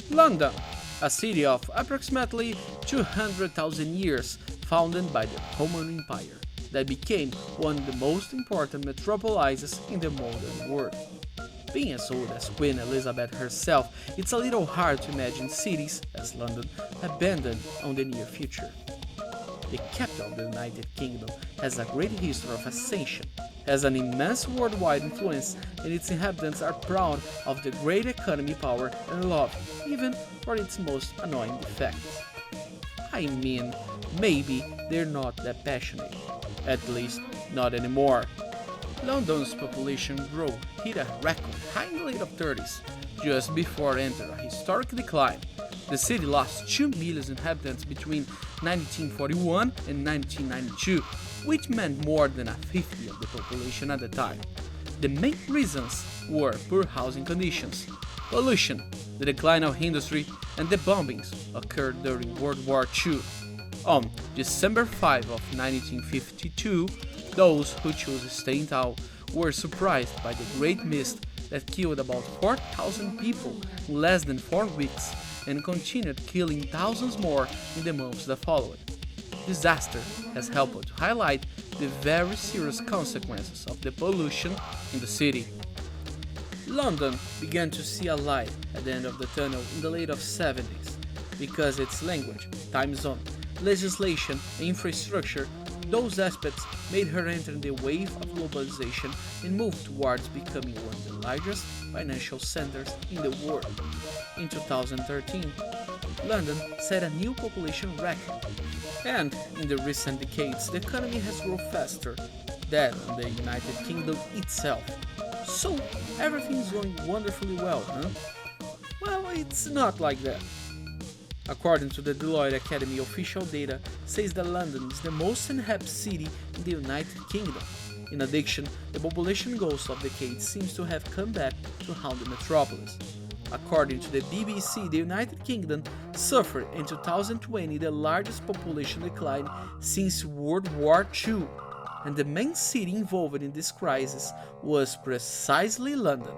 London, a city of approximately 200,000 years, founded by the Roman Empire, that became one of the most important metropolises in the modern world. Being as old as Queen Elizabeth herself, it's a little hard to imagine cities, as London, abandoned on the near future. The capital of the United Kingdom has a great history of ascension, has an immense worldwide influence, and its inhabitants are proud of the great economy, power, and love, even for its most annoying defects. I mean, maybe they're not that passionate. At least, not anymore. London's population growth hit a record high in the late 30s, just before entering a historic decline. The city lost 2 million inhabitants between 1941 and 1992, which meant more than a fifth of the population at the time. The main reasons were poor housing conditions, pollution, the decline of industry, and the bombings occurred during World War II. On December 5 of 1952, those who chose to stay in town were surprised by the Great Mist that killed about 4,000 people in less than 4 weeks and continued killing thousands more in the months that followed. Disaster has helped to highlight the very serious consequences of the pollution in the city. London began to see a light at the end of the tunnel in the late 70s because its language, time zone, legislation, and infrastructure, those aspects made her enter the wave of globalization and move towards becoming one of the largest financial centers in the world. In 2013, London set a new population record, and in the recent decades the economy has grown faster than the United Kingdom itself. So everything's going wonderfully well, huh? Well, it's not like that. According to the Deloitte Academy, official data says that London is the most inhabited city in the United Kingdom. In addition, the population growth of decades seems to have come back to haunt the metropolis. According to the BBC, the United Kingdom suffered in 2020 the largest population decline since World War II, and the main city involved in this crisis was precisely London,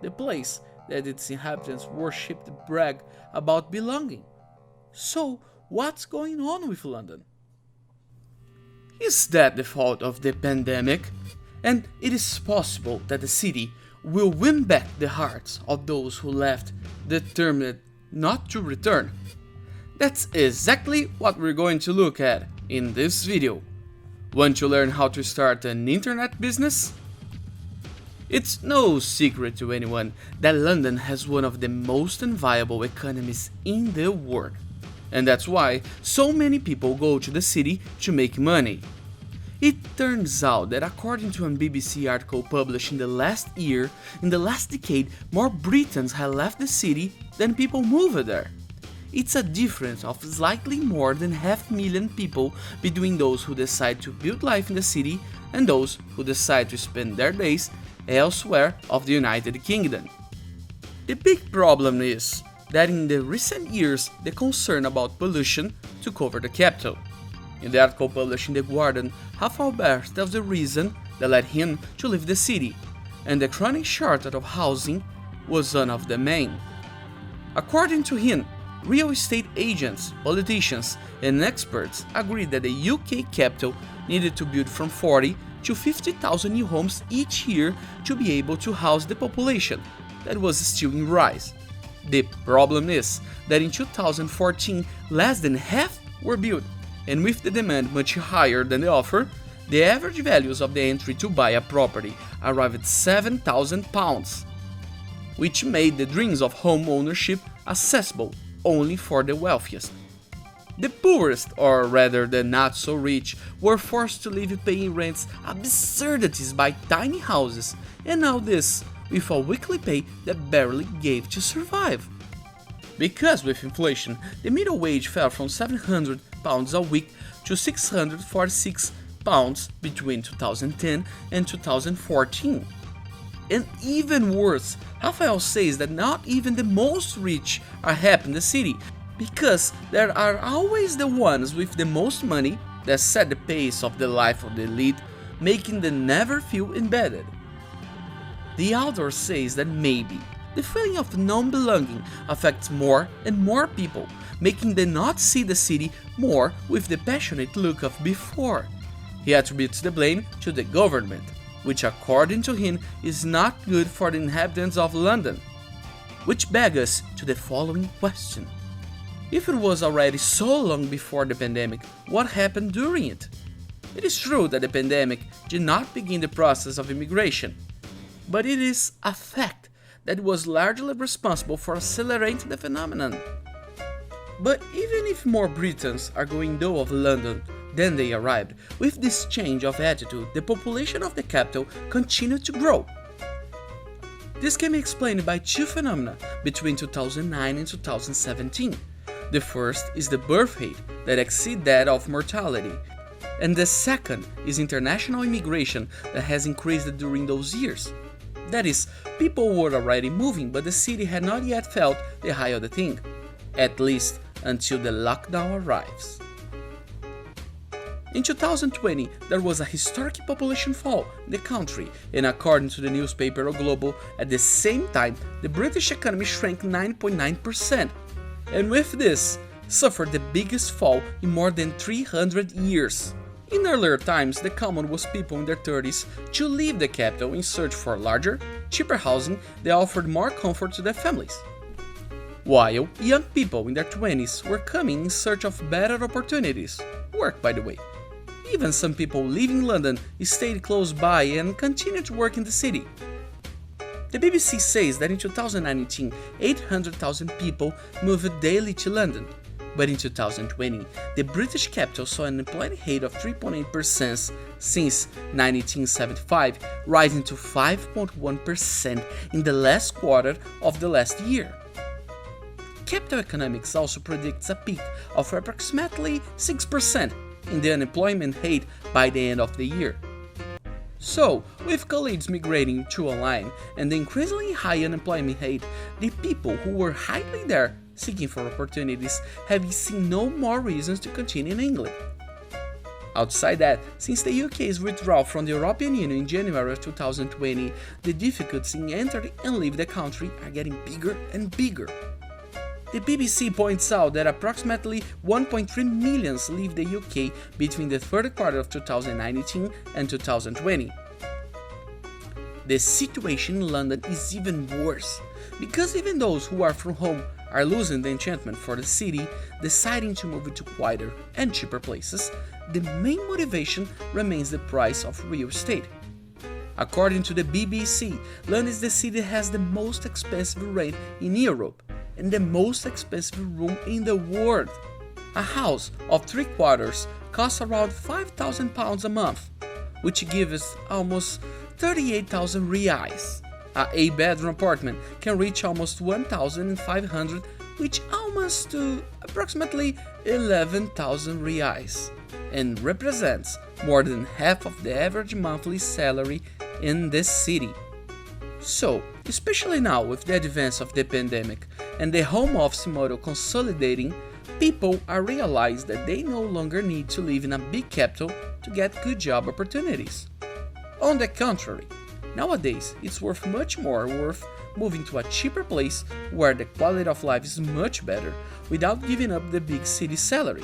the place that its inhabitants worshipped and brag about belonging. So, what's going on with London? Is that the fault of the pandemic? And it is possible that the city will win back the hearts of those who left, determined not to return? That's exactly what we're going to look at in this video. Want to learn how to start an internet business? It's no secret to anyone that London has one of the most viable economies in the world. And that's why so many people go to the city to make money. It turns out that according to a BBC article published in the last year, in the last decade, more Britons have left the city than people moved there. It's a difference of slightly more than 500,000 people between those who decide to build life in the city and those who decide to spend their days elsewhere of the United Kingdom. The big problem is that in the recent years the concern about pollution took over the capital. In the article published in The Guardian, Albert tells the reason that led him to leave the city, and the chronic shortage of housing was one of the main. According to him, real estate agents, politicians, and experts agreed that the UK capital needed to build from 40 to 50,000 new homes each year to be able to house the population that was still in rise. The problem is that in 2014 less than half were built, and with the demand much higher than the offer, the average values of the entry to buy a property arrived at £7,000, which made the dreams of home ownership accessible only for the wealthiest. The poorest, or rather the not so rich, were forced to live paying rents absurdities by tiny houses, and now this with a weekly pay that barely gave to survive. Because with inflation, the middle wage fell from £700 a week to £646 between 2010 and 2014. And even worse, Raphael says that not even the most rich are happy in the city, because there are always the ones with the most money that set the pace of the life of the elite, making them never feel embedded. The author says that maybe The feeling of non-belonging affects more and more people, making them not see the city more with the passionate look of before. He attributes the blame to the government, which according to him is not good for the inhabitants of London. Which begs us to the following question. If it was already so long before the pandemic, what happened during it? It is true that the pandemic did not begin the process of immigration, but it is a fact that it was largely responsible for accelerating the phenomenon. But even if more Britons are going out of London than they arrived, with this change of attitude, the population of the capital continued to grow. This can be explained by two phenomena between 2009 and 2017. The first is the birth rate that exceeds that of mortality, and the second is international immigration that has increased during those years. That is, people were already moving, but the city had not yet felt the height of the thing, at least until the lockdown arrives. In 2020, there was a historic population fall in the country, and according to the newspaper O Globo, at the same time, the British economy shrank 9.9%, and with this, suffered the biggest fall in more than 300 years. In earlier times, the common was people in their 30s to leave the capital in search for larger, cheaper housing that offered more comfort to their families, while young people in their 20s were coming in search of better opportunities, work by the way. Even some people living in London stayed close by and continued to work in the city. The BBC says that in 2019, 800,000 people moved daily to London, but in 2020, the British capital saw an unemployment rate of 3.8% since 1975, rising to 5.1% in the last quarter of the last year. Capital Economics also predicts a peak of approximately 6% in the unemployment rate by the end of the year. So, with colleagues migrating to online and the increasingly high unemployment rate, the people who were highly there seeking for opportunities have seen no more reasons to continue in England. Outside that, since the UK's withdrawal from the European Union in January of 2020, the difficulties in entering and leaving the country are getting bigger and bigger. The BBC points out that approximately 1.3 million leave the UK between the third quarter of 2019 and 2020. The situation in London is even worse, because even those who are from home are losing the enchantment for the city, deciding to move to quieter and cheaper places. The main motivation remains the price of real estate. According to the BBC, London is the city that has the most expensive rent in Europe and the most expensive room in the world. A house of 3 quarters costs around £5,000 a month, which gives almost 38,000 reais. A 8-bedroom apartment can reach almost 1,500, which amounts to approximately 11,000 reais, and represents more than half of the average monthly salary in this city. So, especially now with the advance of the pandemic and the home office model consolidating, people are realized that they no longer need to live in a big capital to get good job opportunities. On the contrary, nowadays it's much more worth moving to a cheaper place where the quality of life is much better without giving up the big city salary.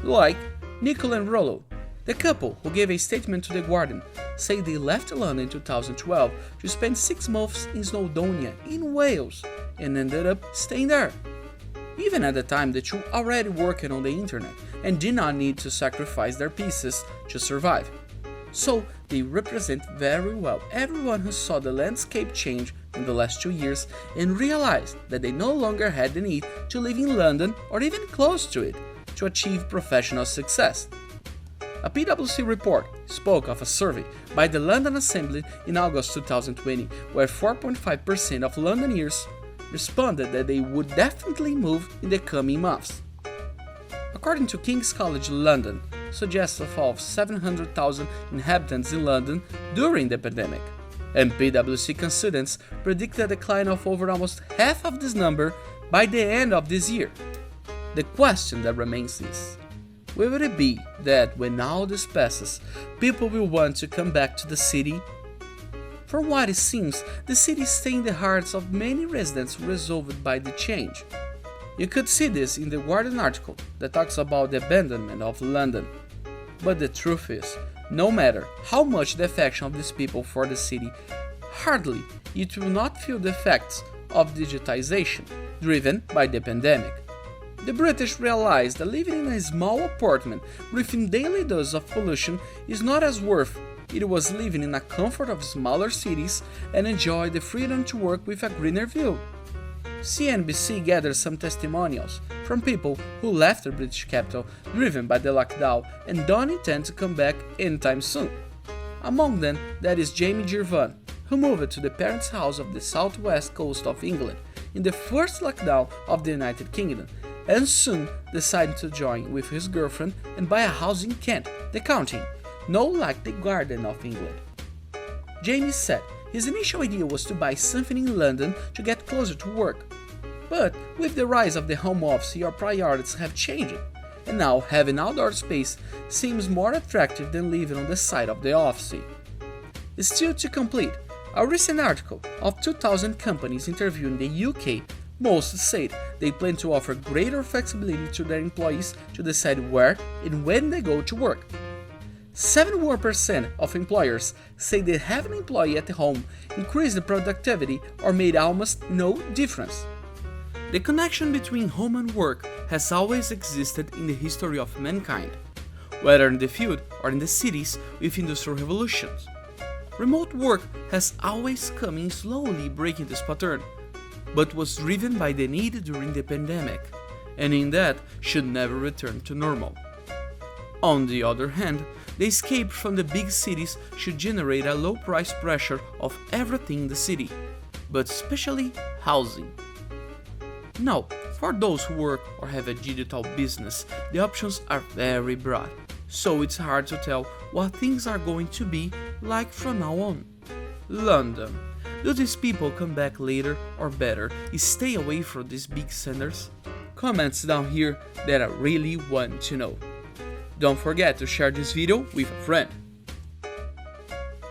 Like Nicole and Rollo, the couple who gave a statement to The Guardian, say they left London in 2012 to spend 6 months in Snowdonia in Wales and ended up staying there. Even at the time, the two already worked on the internet and did not need to sacrifice their pieces to survive. So they represent very well everyone who saw the landscape change in the last 2 years and realized that they no longer had the need to live in London or even close to it to achieve professional success. A PwC report spoke of a survey by the London Assembly in August 2020, where 4.5% of Londoners responded that they would definitely move in the coming months. According to King's College London, suggests a fall of 700,000 inhabitants in London during the pandemic, and PwC consultants predict a decline of over almost half of this number by the end of this year. The question that remains is, will it be that when all this passes, people will want to come back to the city? From what it seems, the city stayed in the hearts of many residents resolved by the change. You could see this in the Guardian article that talks about the abandonment of London. But the truth is, no matter how much the affection of these people for the city, hardly it will not feel the effects of digitization driven by the pandemic. The British realized that living in a small apartment breathing daily doses of pollution is not as worth it was living in the comfort of smaller cities and enjoy the freedom to work with a greener view. CNBC gathered some testimonials from people who left the British capital driven by the lockdown and don't intend to come back anytime soon. Among them, there is Jamie Girvan, who moved to the parents' house of the southwest coast of England in the first lockdown of the United Kingdom, and soon decided to join with his girlfriend and buy a house in Kent, the county, known like the Garden of England. Jamie said his initial idea was to buy something in London to get closer to work. But with the rise of the home office, your priorities have changed, and now having outdoor space seems more attractive than living on the side of the office. Still to complete, a recent article of 2,000 companies interviewed in the UK, most said they plan to offer greater flexibility to their employees to decide where and when they go to work. 71% of employers say that having an employee at home increased the productivity or made almost no difference. The connection between home and work has always existed in the history of mankind, whether in the field or in the cities with industrial revolutions. Remote work has always come in slowly breaking this pattern, but was driven by the need during the pandemic, and in that should never return to normal. On the other hand, the escape from the big cities should generate a low price pressure of everything in the city, but especially housing. Now, for those who work or have a digital business, the options are very broad, so it's hard to tell what things are going to be like from now on. London. Do these people come back later or better, stay away from these big centers? Comments down here that I really want to know. Don't forget to share this video with a friend.